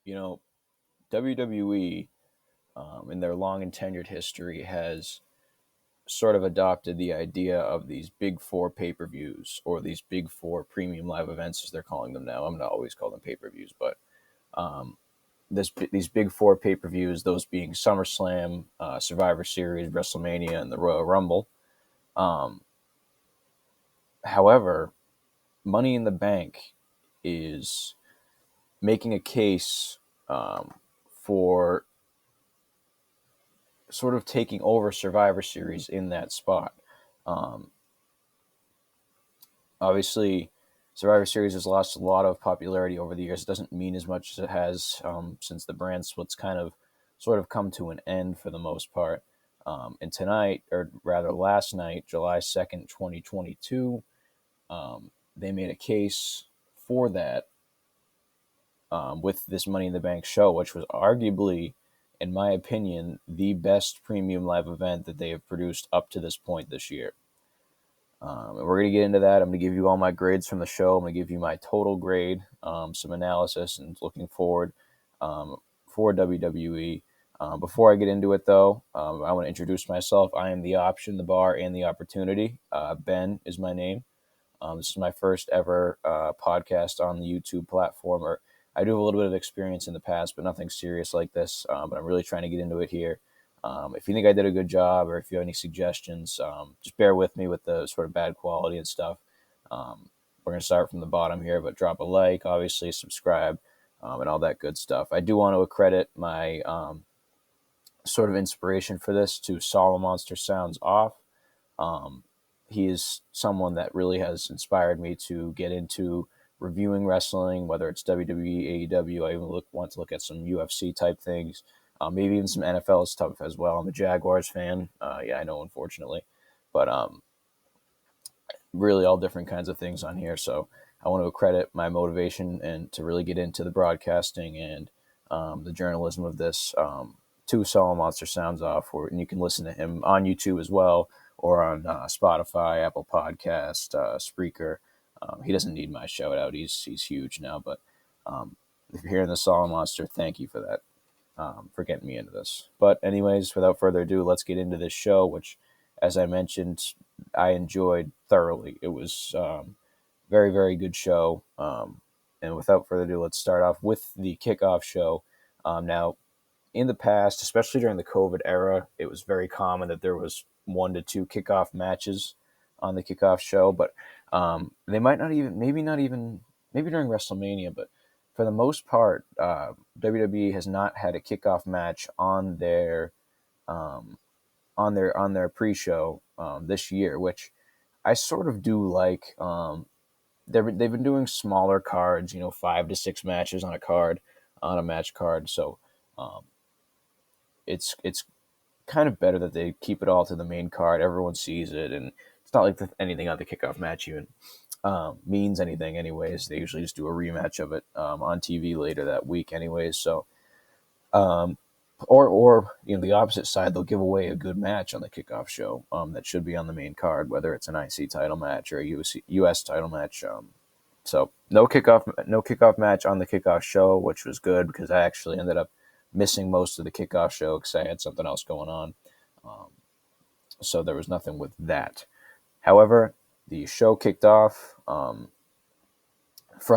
You know, WWE, in their long and tenured history, has sort of adopted the idea of these big four pay per views or these big four premium live events, as they're calling them now. I'm going to always call them pay per views, but these big four pay per views, those being SummerSlam, Survivor Series, WrestleMania, and the Royal Rumble. However, Money in the Bank is making a case for sort of taking over Survivor Series in that spot. Um, Obviously, Survivor Series has lost a lot of popularity over the years. It doesn't mean as much as it has since the brand splits kind of sort of come to an end for the most part. And tonight, or rather last night, July 2nd, 2022, they made a case for that with this Money in the Bank show, which was arguably, in my opinion, the best premium live event that they have produced up to this point this year. And we're going to get into that. I'm going to give you all my grades from the show. I'm going to give you my total grade, some analysis, and looking forward for WWE. Before I get into it, though, I want to introduce myself. I am the option, the bar, and the opportunity. Ben is my name. This is my first ever podcast on the YouTube platform. Or I do have a little bit of experience in the past, but nothing serious like this. But I'm really trying to get into it here. If you think I did a good job, or if you have any suggestions, just bear with me with the sort of bad quality and stuff. We're going to start from the bottom here, but drop a like, obviously, subscribe, and all that good stuff. I do want to accredit my sort of inspiration for this to Solid Monster Sounds Off. Um, he is someone that really has inspired me to get into reviewing wrestling, whether it's WWE, AEW. I even want to look at some UFC type things, maybe even some NFL stuff as well. I'm a Jaguars fan. Yeah, I know, unfortunately, but really all different kinds of things on here. So I want to accredit my motivation and to really get into the broadcasting and the journalism of this to Solid Monster Sounds Off, and you can listen to him on YouTube as well, or on Spotify, Apple Podcast, Spreaker. He doesn't need my shout out. He's huge now. But if you're hearing the Solid Monster, thank you for that, for getting me into this. But anyways, without further ado, let's get into this show, which, as I mentioned, I enjoyed thoroughly. It was very, very good show. And without further ado, let's start off with the kickoff show. Now, in the past, especially during the COVID era, it was very common that there was 1 to 2 kickoff matches on the kickoff show. But they might not even, maybe during WrestleMania. But for the most part, WWE has not had a kickoff match um, on their pre-show this year, which I sort of do like. They've been doing smaller cards, 5 to 6 matches on a card, on a match card. So um, it's kind of better that they keep it all to the main card. Everyone sees it, and it's not like anything on the kickoff match even means anything. Anyways, they usually just do a rematch of it on TV later that week. Anyways, so um, or the opposite side, they'll give away a good match on the kickoff show that should be on the main card, whether it's an IC title match or a US title match. So no kickoff match on the kickoff show, which was good because I actually ended up missing most of the kickoff show because I had something else going on. Um, so there was nothing with that. However, the show kicked off from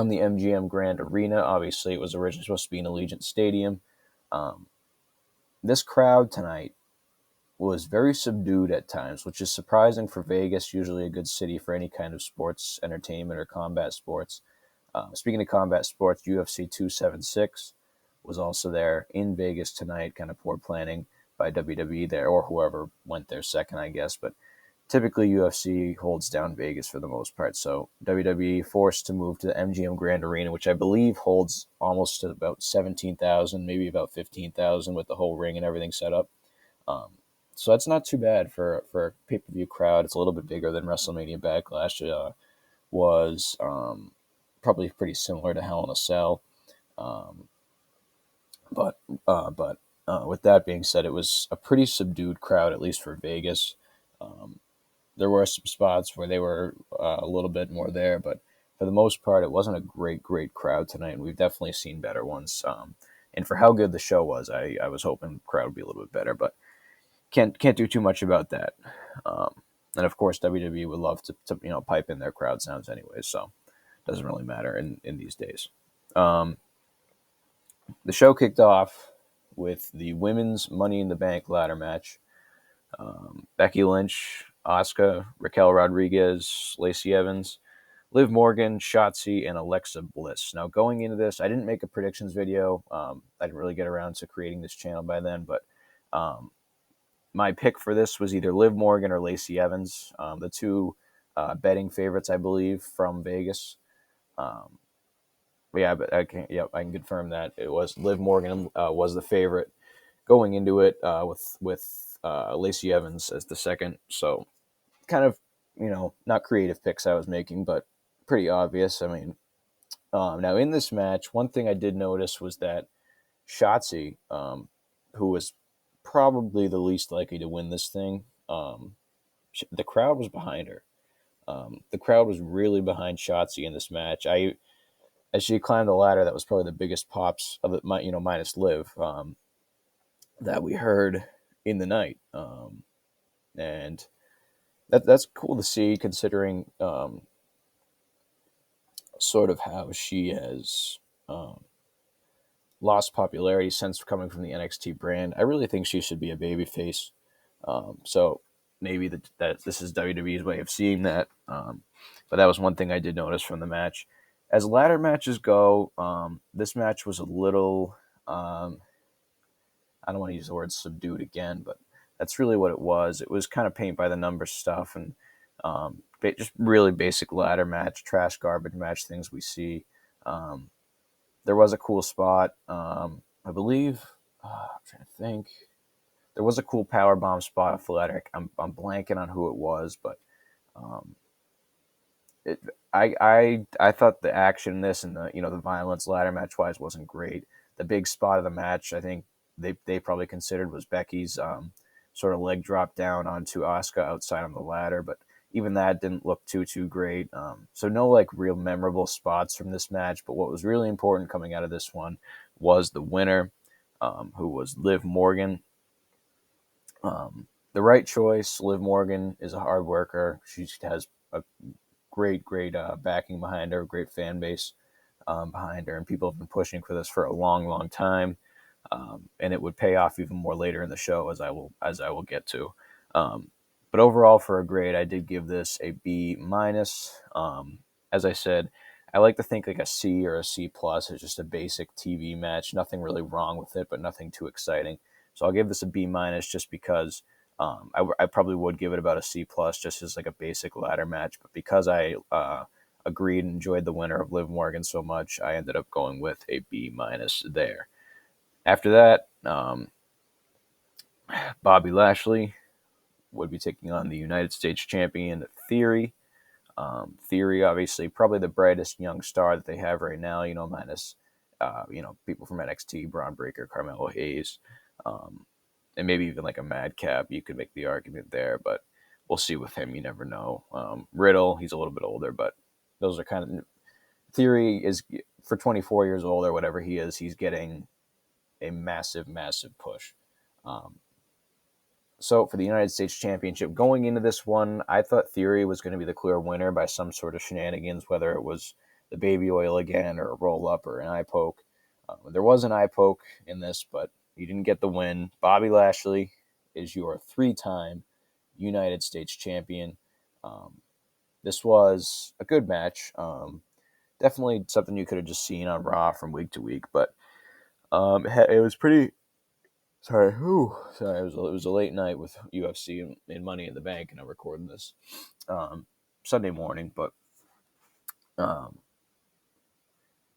the MGM Grand Arena. Obviously, it was originally supposed to be in Allegiant Stadium. Um, this crowd tonight was very subdued at times, which is surprising for Vegas, usually a good city for any kind of sports entertainment or combat sports. Speaking of combat sports, UFC 276 was also there in Vegas tonight, kind of poor planning by WWE there, or whoever went there second, I guess. But typically UFC holds down Vegas for the most part. So WWE forced to move to the MGM Grand Arena, which I believe holds almost about 17,000, maybe about 15,000 with the whole ring and everything set up. Um, so that's not too bad for a pay per view crowd. It's a little bit bigger than WrestleMania Backlash was. Probably pretty similar to Hell in a Cell. Um, but with that being said, it was a pretty subdued crowd, at least for Vegas. Um, there were some spots where they were a little bit more there, but for the most part, it wasn't a great crowd tonight, and we've definitely seen better ones. And for how good the show was, I was hoping the crowd would be a little bit better, but can't do too much about that. And of course, WWE would love to pipe in their crowd sounds anyways, so it doesn't really matter in these days. Um, the show kicked off with the women's Money in the Bank ladder match. Becky Lynch, Asuka, Raquel Rodriguez, Lacey Evans, Liv Morgan, Shotzi, and Alexa Bliss. Now, going into this, I didn't make a predictions video. I didn't really get around to creating this channel by then, but my pick for this was either Liv Morgan or Lacey Evans, the two betting favorites, I believe, from Vegas. Yeah, but I can confirm that it was Liv Morgan was the favorite going into it with Lacey Evans as the second. So kind of not creative picks I was making, but pretty obvious. I mean, now in this match, one thing I did notice was that Shotzi, who was probably the least likely to win this thing, the crowd was behind her. The crowd was really behind Shotzi in this match. As she climbed the ladder, that was probably the biggest pops of it, minus Liv, that we heard in the night, and that's cool to see, considering sort of how she has lost popularity since coming from the NXT brand. I really think she should be a babyface. So maybe that this is WWE's way of seeing that. But that was one thing I did notice from the match. As ladder matches go, this match was a little, I don't want to use the word subdued again, but that's really what it was. It was kind of paint by the numbers stuff, and just really basic ladder match, trash garbage match things we see. There was a cool spot. I believe, I'm trying to think. There was a cool power bomb spot athletic. I'm blanking on who it was, but I thought the action in this and the violence ladder match wise wasn't great. The big spot of the match, I think they probably considered, was Becky's sort of leg drop down onto Asuka outside on the ladder, but even that didn't look too great. So no like real memorable spots from this match. But what was really important coming out of this one was the winner, who was Liv Morgan. The right choice. Liv Morgan is a hard worker. She has a great backing behind her, great fan base behind her, and people have been pushing for this for a long time. And it would pay off even more later in the show, as I will get to. But overall, for a grade, I did give this a B minus. As I said, I like to think like a C or a C plus. It's just a basic TV match. Nothing really wrong with it, but nothing too exciting. So I'll give this a B minus just because I probably would give it about a C plus just as like a basic ladder match. But because I agreed and enjoyed the winner of Liv Morgan so much, I ended up going with a B minus there. After that, Bobby Lashley would be taking on the United States champion, Theory. Theory, obviously, probably the brightest young star that they have right now, minus, people from NXT, Braun Breaker, Carmelo Hayes, and maybe even like a Madcap. You could make the argument there, but we'll see with him. You never know. Riddle, he's a little bit older, but those are kind of... Theory is, for 24 years old or whatever he is, he's getting a massive push. So for the United States Championship, going into this one, I thought Theory was going to be the clear winner by some sort of shenanigans, whether it was the baby oil again or a roll-up or an eye poke. There was an eye poke in this, but he didn't get the win. Bobby Lashley is your 3-time United States champion. This was a good match. Definitely something you could have just seen on Raw from week to week, but it was pretty... Sorry, it was a late night with UFC and Money in the Bank, and I'm recording this Sunday morning. But it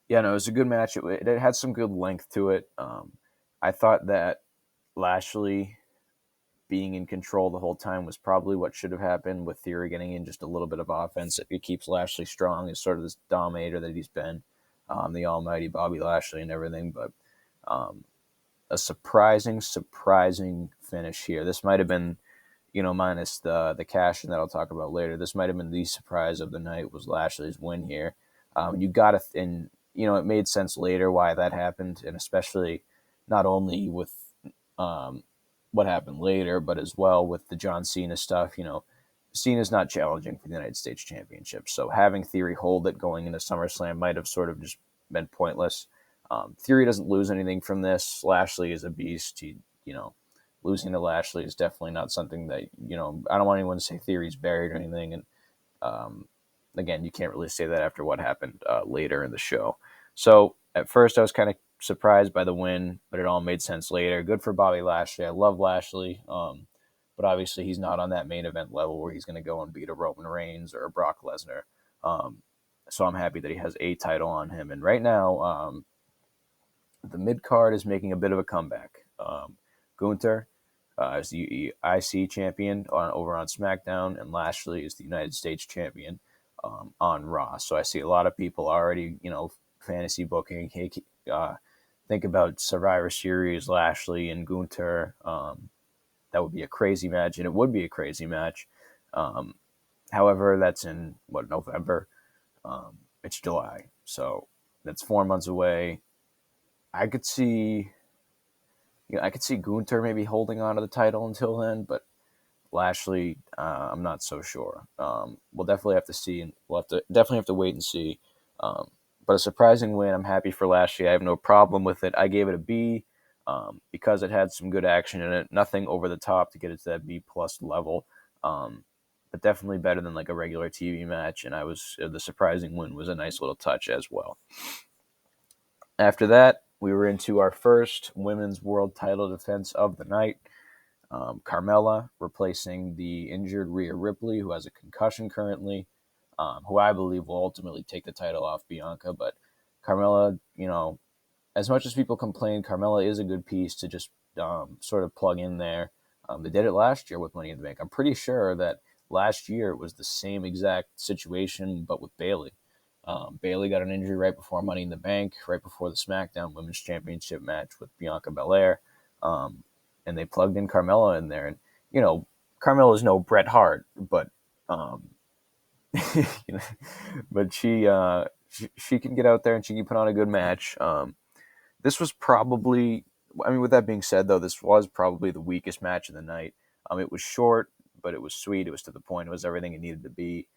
was a good match. It had some good length to it. I thought that Lashley being in control the whole time was probably what should have happened, with Theory getting in just a little bit of offense. It keeps Lashley strong as sort of this dominator that he's been, the almighty Bobby Lashley and everything. But a surprising finish here. This might have been, minus the cash that I'll talk about later. This might have been the surprise of the night, was Lashley's win here. You got to, and it made sense later why that happened, and especially not only with um, what happened later, but as well with the John Cena stuff. Cena's not challenging for the United States Championship, so having Theory hold it going into SummerSlam might have sort of just been pointless. Theory doesn't lose anything from this. Lashley is a beast. Losing to Lashley is definitely not something that I don't want anyone to say Theory's buried or anything. And um, again, you can't really say that after what happened later in the show. So at first, I was kind of surprised by the win, but it all made sense later. Good for Bobby Lashley. I love Lashley, but obviously he's not on that main event level where he's going to go and beat a Roman Reigns or a Brock Lesnar. So I'm happy that he has a title on him. And right now, the mid card is making a bit of a comeback. Gunther is the IC champion over on SmackDown, and Lashley is the United States champion on Raw. So I see a lot of people already, fantasy booking. Hey, think about Survivor Series, Lashley and Gunther. That would be a crazy match, and it would be a crazy match. However, that's in November. It's July, so that's 4 months away. I could see Gunther maybe holding on to the title until then, but Lashley, I'm not so sure. We'll definitely have to see, and we'll definitely have to wait and see. But a surprising win. I'm happy for Lashley. I have no problem with it. I gave it a B because it had some good action in it. Nothing over the top to get it to that B plus level, but definitely better than like a regular TV match. And the surprising win was a nice little touch as well. After that, we were into our first women's world title defense of the night. Carmella replacing the injured Rhea Ripley, who has a concussion currently, who I believe will ultimately take the title off Bianca. But Carmella, as much as people complain, Carmella is a good piece to just sort of plug in there. They did it last year with Money in the Bank. I'm pretty sure that last year it was the same exact situation, but with Bayley. Bayley got an injury right before Money in the Bank, right before the SmackDown Women's Championship match with Bianca Belair. And they plugged in Carmella in there. And, Carmella is no Bret Hart, but but she can get out there and she can put on a good match. This was probably, with that being said, though, this was probably the weakest match of the night. It was short, but it was sweet. It was to the point. It was everything it needed to be.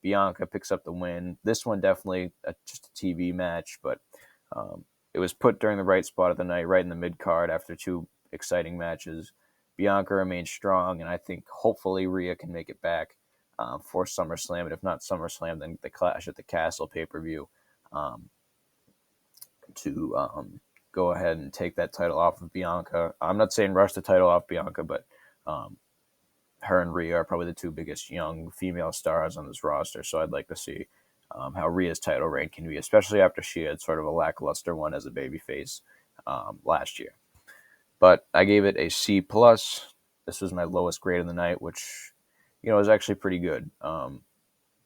Bianca picks up the win. This one definitely just a TV match, but it was put during the right spot of the night, right in the mid card after two exciting matches. Bianca remains strong, and I think hopefully Rhea can make it back for SummerSlam, and if not SummerSlam, then the Clash at the Castle pay-per-view to go ahead and take that title off of Bianca. I'm not saying rush the title off Bianca, but her and Rhea are probably the two biggest young female stars on this roster, so I'd like to see how Rhea's title reign can be, especially after she had sort of a lackluster one as a babyface last year. But I gave it a C+. This was my lowest grade of the night, which, is actually pretty good,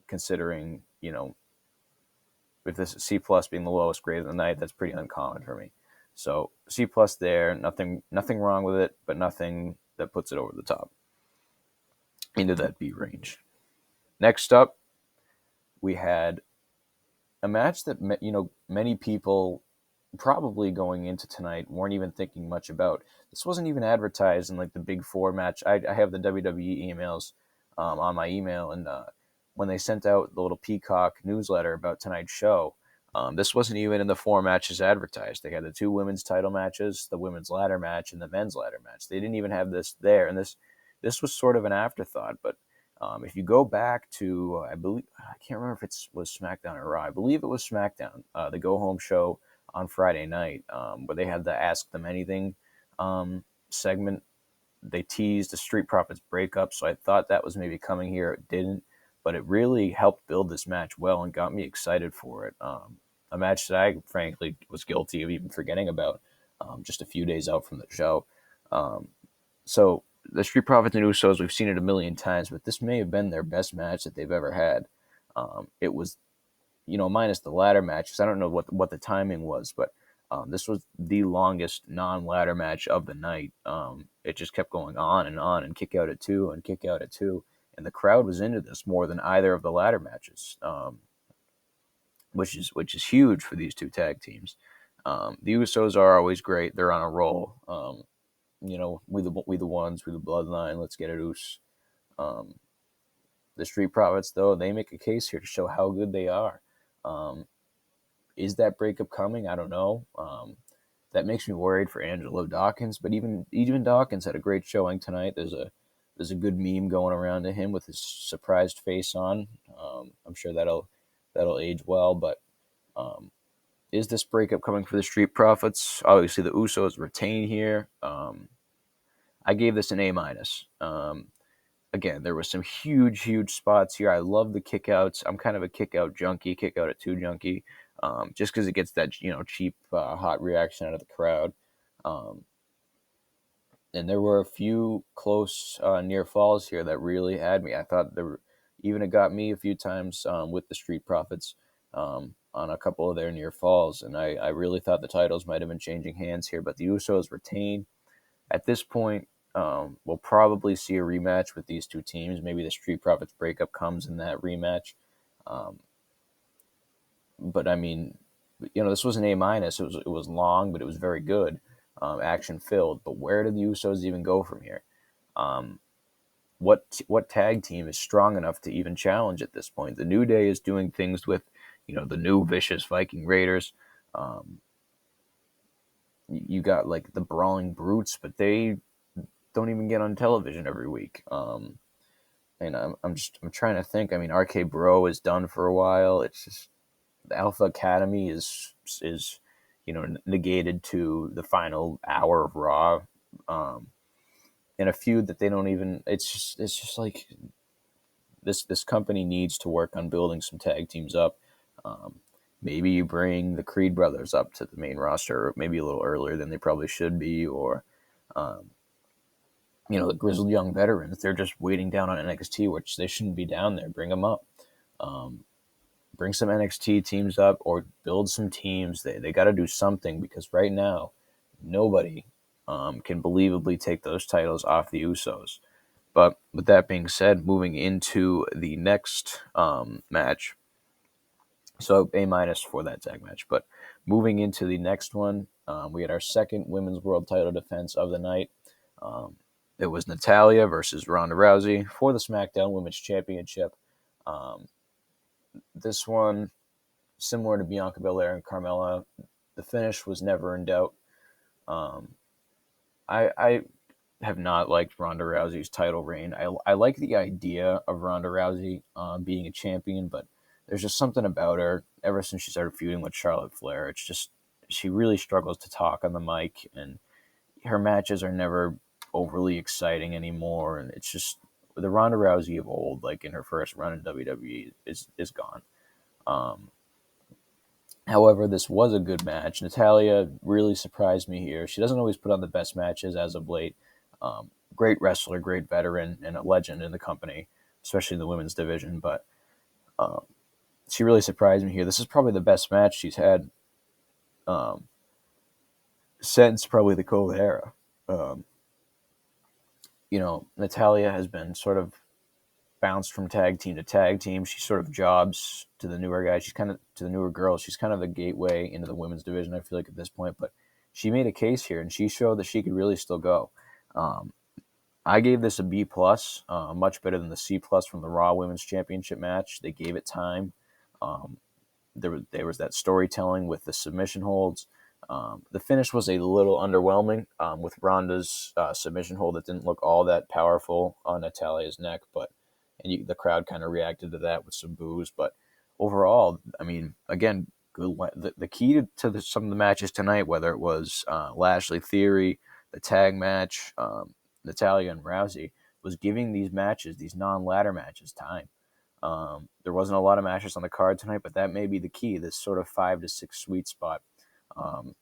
considering, with this C+ being the lowest grade of the night, that's pretty uncommon for me. So C+ there, nothing wrong with it, but nothing that puts it over the top into that B range. Next up, we had a match that many people probably going into tonight weren't even thinking much about. This wasn't even advertised in like the Big Four match. I have the WWE emails on my email, and when they sent out the little Peacock newsletter about tonight's show, this wasn't even in the four matches advertised. They had the two women's title matches, the women's ladder match, and the men's ladder match. They didn't even have this there, and this was sort of an afterthought. But if you go back to, I can't remember if it was SmackDown or Raw. I believe it was SmackDown, the Go Home show on Friday night, where they had the Ask Them Anything segment. They teased the Street Profits breakup, so I thought that was maybe coming here. It didn't, but it really helped build this match well and got me excited for it. A match that I, frankly, was guilty of even forgetting about just a few days out from the show. So the Street Profits and Usos, we've seen it a million times, but this may have been their best match that they've ever had. It was, minus the ladder matches. I don't know what the timing was, but this was the longest non-ladder match of the night. It just kept going on, and kick out at two, and kick out at two. And the crowd was into this more than either of the ladder matches, which is huge for these two tag teams. The Usos are always great. They're on a roll. We the ones, we the bloodline. Let's get it, Us. Um, the Street Profits, though, they make a case here to show how good they are. Um, is that breakup coming? I don't know. That makes me worried for Angelo Dawkins, but even Dawkins had a great showing tonight. There's a good meme going around to him with his surprised face on. I'm sure that'll age well, but um, is this breakup coming for the Street Profits? Obviously, the Usos retain here. I gave this an A minus. Again, there was some huge spots here. I love the kickouts. I'm kind of a kickout junkie, kick out at two junkie, just because it gets that cheap hot reaction out of the crowd. Um, and there were a few close near falls here that really had me. I thought even it got me a few times with the Street Profits on a couple of their near falls, and I really thought the titles might have been changing hands here, but the Usos retain. At this point, we'll probably see a rematch with these two teams. Maybe the Street Profits breakup comes in that rematch. Um, but I mean, this was an A minus. It was long, but it was very good, action filled. But where did the Usos even go from here? Um, what tag team is strong enough to even challenge at this point? The New Day is doing things with, the new vicious Viking Raiders. Um, you got like the Brawling Brutes, but they don't even get on television every week. And I'm trying to think. I mean, RK Bro is done for a while. It's just the Alpha Academy is negated to the final hour of Raw, in a feud that they don't even. It's just like this company needs to work on building some tag teams up. Um, Maybe you bring the Creed brothers up to the main roster, maybe a little earlier than they probably should be, or um, the grizzled young veterans, they're just waiting down on NXT, which they shouldn't be down there. Bring them up. Um, Bring some NXT teams up or build some teams. They got to do something because right now, nobody can believably take those titles off the Usos. But with that being said, moving into the next match, so A minus for that tag match. But moving into the next one, we had our second women's world title defense of the night. Um, it was Natalya versus Ronda Rousey for the SmackDown Women's Championship. Um, this one, similar to Bianca Belair and Carmella, the finish was never in doubt. Um, I have not liked Ronda Rousey's title reign. I like the idea of Ronda Rousey being a champion, but there's just something about her ever since she started feuding with Charlotte Flair. It's just she really struggles to talk on the mic, and her matches are never overly exciting anymore. And it's just the Ronda Rousey of old, like in her first run in WWE, is gone. Um, However, this was a good match. Natalya really surprised me here. She doesn't always put on the best matches as of late. Great wrestler, great veteran, and a legend in the company, especially in the women's division. But um, she really surprised me here. This is probably the best match she's had um, since probably the COVID era. Um, Natalya has been sort of bounced from tag team to tag team. She sort of jobs to the newer guys. She's kind of to the newer girls. She's kind of the gateway into the women's division, I feel like, at this point. But she made a case here, and she showed that she could really still go. Um, I gave this a B plus, much better than the C plus from the Raw Women's Championship match. They gave it time. Um, there was that storytelling with the submission holds. The finish was a little underwhelming with Ronda's submission hold that didn't look all that powerful on Natalya's neck, but the crowd kind of reacted to that with some boos. But overall, I mean, again, good. The key to some of the matches tonight, whether it was Lashley Theory, the tag match, Natalya and Rousey, was giving these matches, these non-ladder matches, time. There wasn't a lot of matches on the card tonight, but that may be the key, this sort of 5 to 6 sweet spot. Um,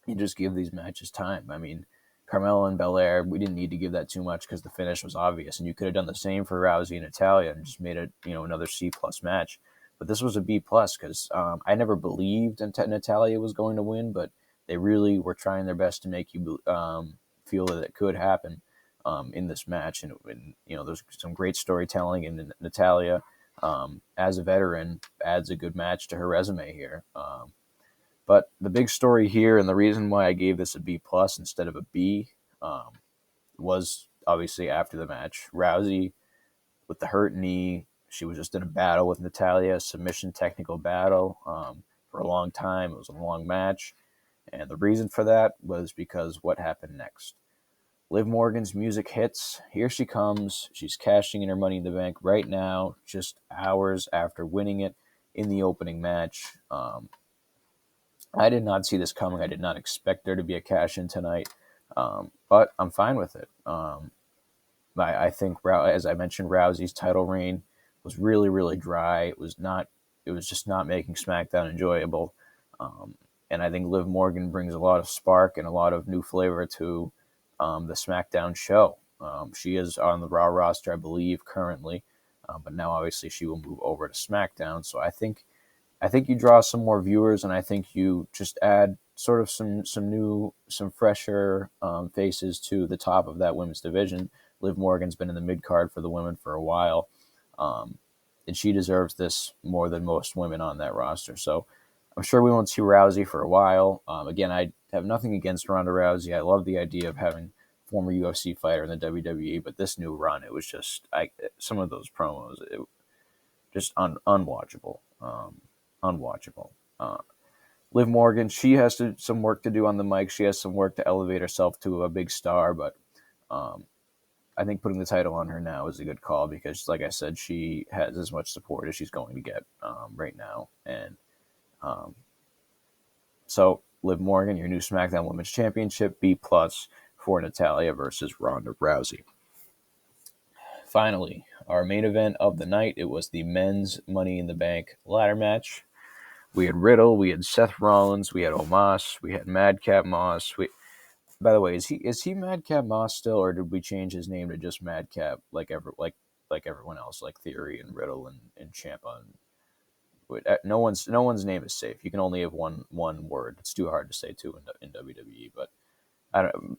you just give these matches time. I mean, Carmella and Belair, we didn't need to give that too much because the finish was obvious, and you could have done the same for Rousey and Natalya and just made it, another C plus match. But this was a B plus because I never believed Natalya was going to win, but they really were trying their best to make you feel that it could happen in this match. And there's some great storytelling, and Natalya, as a veteran, adds a good match to her resume here. But the big story here, and the reason why I gave this a B plus instead of a B, was obviously after the match. Rousey with the hurt knee, she was just in a battle with Natalya, submission technical battle for a long time. It was a long match. And the reason for that was because what happened next. Liv Morgan's music hits. Here she comes. She's cashing in her Money in the Bank right now, just hours after winning it in the opening match. I did not see this coming. I did not expect there to be a cash in tonight, but I'm fine with it. I think, as I mentioned, Rousey's title reign was really, really dry. It was not. It was just not making SmackDown enjoyable. And I think Liv Morgan brings a lot of spark and a lot of new flavor to the SmackDown show. She is on the Raw roster, I believe, currently, but now obviously she will move over to SmackDown. So I think you draw some more viewers, and I think you just add sort of some fresher faces to the top of that women's division. Liv Morgan's been in the mid card for the women for a while, and she deserves this more than most women on that roster. So I'm sure we won't see Rousey for a while. Again, I have nothing against Ronda Rousey. I love the idea of having former UFC fighter in the WWE, but this new run, it was just some of those promos, just unwatchable. Unwatchable. Liv Morgan, she has some work to do on the mic. She has some work to elevate herself to a big star, but I think putting the title on her now is a good call because, like I said, she has as much support as she's going to get right now. And so, Liv Morgan, your new SmackDown Women's Championship, B plus for Natalya versus Ronda Rousey. Finally, our main event of the night, it was the men's Money in the Bank ladder match. We had Riddle, we had Seth Rollins, we had Omos, we had Madcap Moss. By the way, is he Madcap Moss still, or did we change his name to just Madcap like everyone else, like Theory and Riddle and Ciampa? No one's name is safe. You can only have one word. It's too hard to say two in WWE. But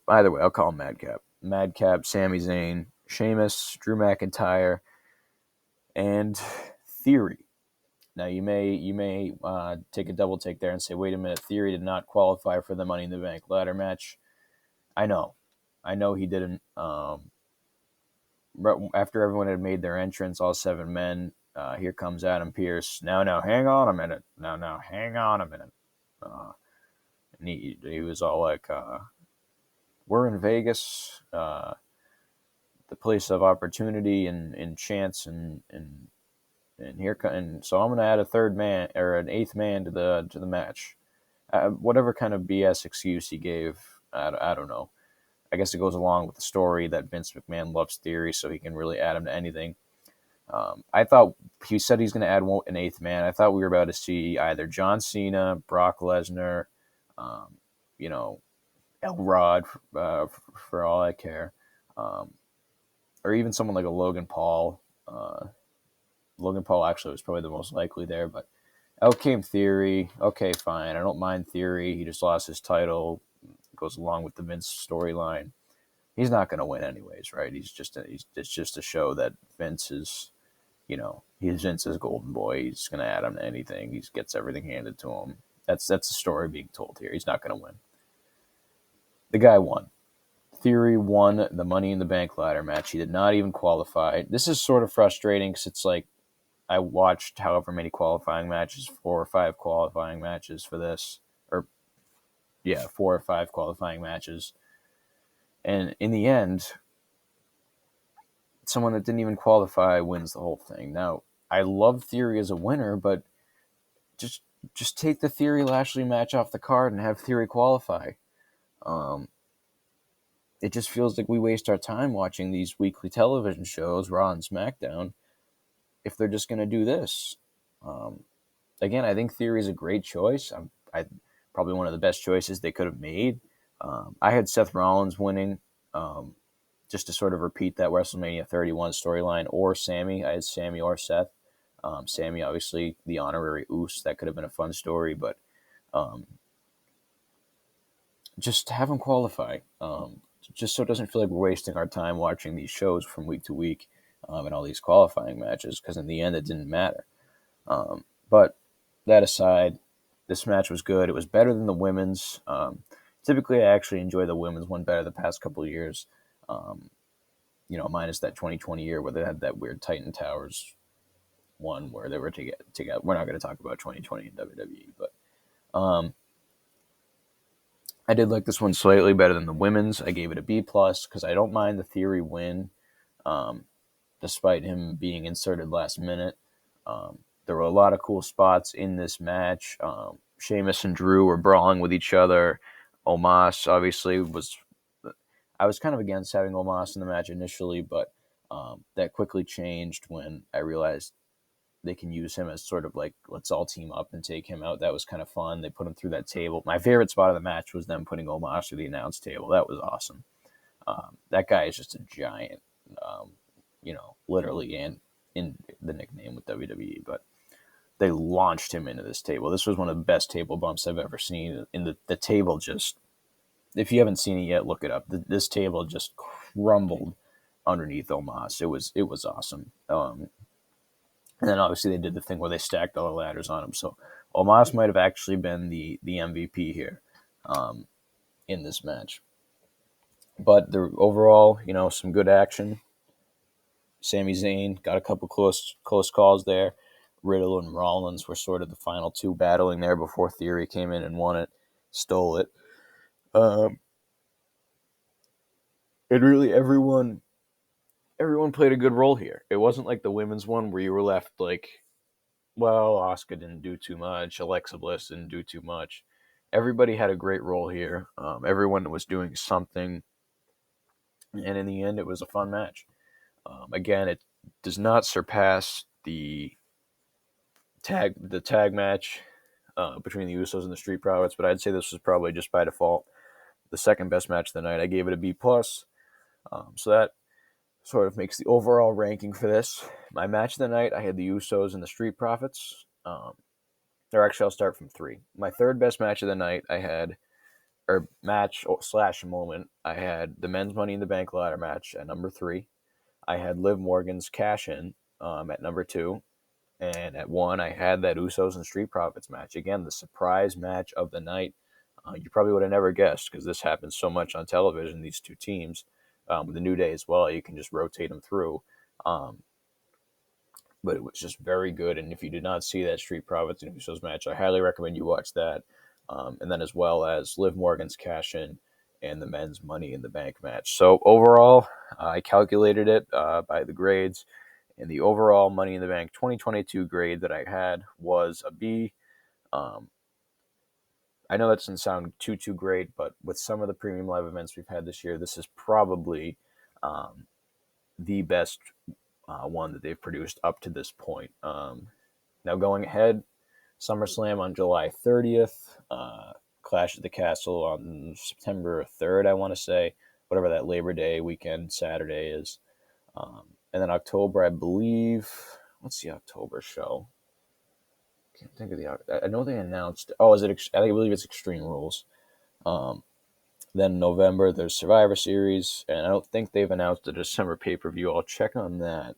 either way, I'll call him Madcap. Madcap, Sami Zayn, Sheamus, Drew McIntyre, and Theory. Now you may take a double take there and say, wait a minute, Theory did not qualify for the Money in the Bank ladder match. I know he didn't. After everyone had made their entrance, all 7 men, here comes Adam Pearce. Now, hang on a minute. Now, hang on a minute. And he was all like, we're in Vegas, the place of opportunity and chance and so I'm going to add a third man or an 8th man to the match. Whatever kind of BS excuse he gave, I don't know. I guess it goes along with the story that Vince McMahon loves Theory, so he can really add him to anything. I thought he said he's going to add an 8th man. I thought we were about to see either John Cena, Brock Lesnar, Elrod, for all I care, or even someone like a Logan Paul. Logan Paul actually was probably the most likely there, but out came Theory. Okay, fine. I don't mind Theory. He just lost his title. Goes along with the Vince storyline. He's not going to win anyways, right? It's just a show that Vince is, he's Vince's golden boy. He's going to add him to anything. He gets everything handed to him. That's the story being told here. He's not going to win. The guy won. Theory won the Money in the Bank ladder match. He did not even qualify. This is sort of frustrating because it's like I watched however many qualifying matches, 4 or 5 qualifying matches for this, 4 or 5 qualifying matches. And in the end, someone that didn't even qualify wins the whole thing. Now, I love Theory as a winner, but just take the Theory Lashley match off the card and have Theory qualify. It just feels like we waste our time watching these weekly television shows, Raw and SmackDown, if they're just going to do this. Again, I think Theory is a great choice. Probably one of the best choices they could have made. I had Seth Rollins winning, just to sort of repeat that WrestleMania 31 storyline, or Sammy. I had Sammy or Seth. Sammy, obviously, the honorary Oos. That could have been a fun story, but just have him qualify. Just so it doesn't feel like we're wasting our time watching these shows from week to week and all these qualifying matches, because in the end, it didn't matter. But that aside, this match was good. It was better than the women's. Typically, I actually enjoy the women's one better the past couple of years. Minus that 2020 year where they had that weird Titan Towers one where they were together. We're not going to talk about 2020 in WWE, but I did like this one slightly better than the women's. I gave it a B plus because I don't mind the Theory win, despite him being inserted last minute. There were a lot of cool spots in this match. Sheamus and Drew were brawling with each other. Omos obviously was. I was kind of against having Omos in the match initially, but that quickly changed when I realized they can use him as sort of like, let's all team up and take him out. That was kind of fun. They put him through that table. My favorite spot of the match was them putting Omos through the announce table. That was awesome. That guy is just a giant, literally and in the nickname with WWE. But they launched him into this table. This was one of the best table bumps I've ever seen. In the table just, if you haven't seen it yet, look it up. This table just crumbled underneath Omos. It was awesome. And then obviously they did the thing where they stacked all the ladders on him. So Omos might have actually been the MVP here in this match. But overall, some good action. Sami Zayn got a couple close calls there. Riddle and Rollins were sort of the final two battling there before Theory came in and won it, stole it. And really everyone played a good role here. It wasn't like the women's one where you were left like, well, Asuka didn't do too much. Alexa Bliss didn't do too much. Everybody had a great role here. Everyone was doing something. And in the end, it was a fun match. Again, it does not surpass the tag match between the Usos and the Street Profits, but I'd say this was probably just by default the second best match of the night. I gave it a B plus. So that sort of makes the overall ranking for this. My match of the night, I had the Usos and the Street Profits. Or actually, I'll start from 3. My third best match of the night, I had, or match / moment, I had the men's Money in the Bank ladder match at number 3. I had Liv Morgan's cash in at number 2. And at 1, I had that Usos and Street Profits match. Again, the surprise match of the night. You probably would have never guessed because this happens so much on television, these two teams. With the New Day as well, you can just rotate them through. But it was just very good. And if you did not see that Street Profits and Usos match, I highly recommend you watch that. And then as well as Liv Morgan's cash in and the men's Money in the Bank match. So overall, I calculated it by the grades. And the overall Money in the Bank 2022 grade that I had was a B. I know that doesn't sound too great, but with some of the premium live events we've had this year, this is probably the best one that they've produced up to this point. Now going ahead, SummerSlam on July 30th, Clash at the Castle on September 3rd, I want to say, whatever that Labor Day weekend Saturday is. And then October, I believe, what's the October show? Can't think of the. I know they announced. Oh, is it? I believe it's Extreme Rules. Then November, there's Survivor Series, and I don't think they've announced a December pay-per-view. I'll check on that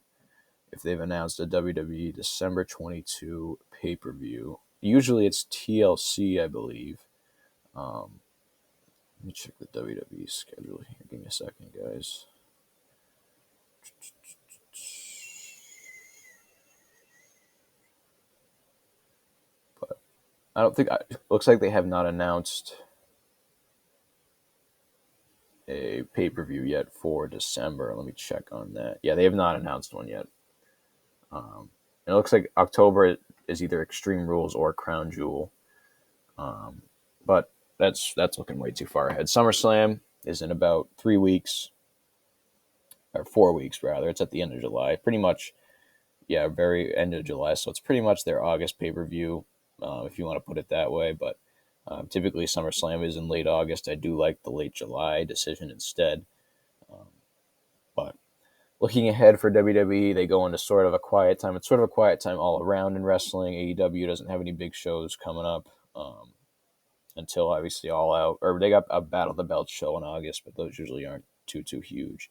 if they've announced a WWE December 22 pay-per-view. Usually it's TLC, I believe. Let me check the WWE schedule here. Give me a second, guys. But I don't think. It looks like they have not announced a pay-per-view yet for December. Let me check on that. Yeah, they have not announced one yet. It looks like October is either Extreme Rules or Crown Jewel. But that's looking way too far ahead. SummerSlam is in about 3 weeks, or 4 weeks rather. It's at the end of July. Pretty much, yeah, very end of July. So it's pretty much their August pay-per-view, if you want to put it that way. But typically SummerSlam is in late August. I do like the late July decision instead. But looking ahead for WWE, they go into sort of a quiet time. It's sort of a quiet time all around in wrestling. AEW doesn't have any big shows coming up until obviously All Out. Or they got a Battle of the Belts show in August, but those usually aren't too huge.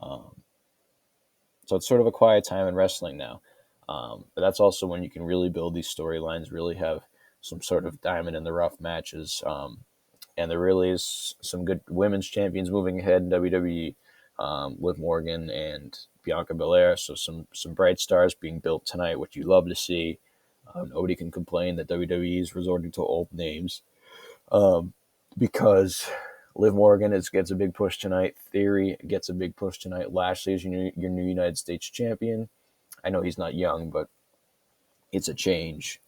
So it's sort of a quiet time in wrestling now. But that's also when you can really build these storylines, really have some sort of diamond in the rough matches. And there really is some good women's champions moving ahead in WWE. Liv Morgan and Bianca Belair. So some bright stars being built tonight, which you love to see. Nobody can complain that WWE is resorting to old names, because Liv Morgan gets a big push tonight. Theory gets a big push tonight. Lashley is your new United States champion. I know he's not young, but it's a change.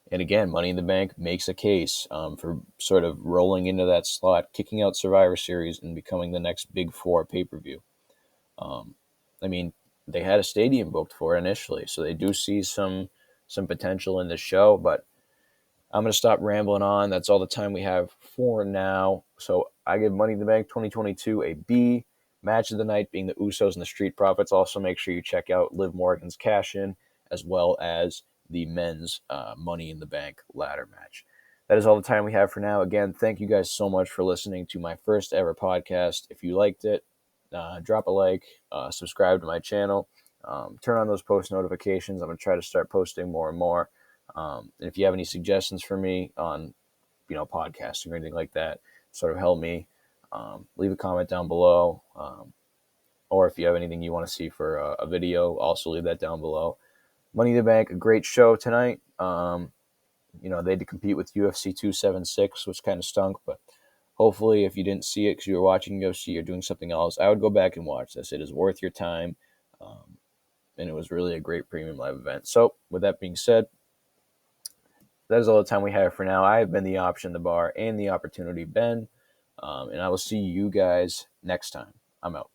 And again, Money in the Bank makes a case for sort of rolling into that slot, kicking out Survivor Series, and becoming the next Big Four pay-per-view. I mean, they had a stadium booked for it initially, so they do see some potential in this show, but I'm going to stop rambling on. That's all the time we have for now. So I give Money in the Bank 2022 a B. Match of the night being the Usos and the Street Profits. Also, make sure you check out Liv Morgan's cash-in, as well as the men's Money in the Bank ladder match. That is all the time we have for now. Again, thank you guys so much for listening to my first ever podcast. If you liked it, drop a like, subscribe to my channel, turn on those post notifications. I'm going to try to start posting more and more. And if you have any suggestions for me on, podcasting or anything like that, sort of help me, leave a comment down below. Or if you have anything you want to see for a video, also leave that down below. Money in the Bank, a great show tonight. They had to compete with UFC 276, which kind of stunk, but hopefully if you didn't see it because you were watching UFC or doing something else, I would go back and watch this. It is worth your time, and it was really a great premium live event. So with that being said, that is all the time we have for now. I have been the option, the bar, and the opportunity, Ben, and I will see you guys next time. I'm out.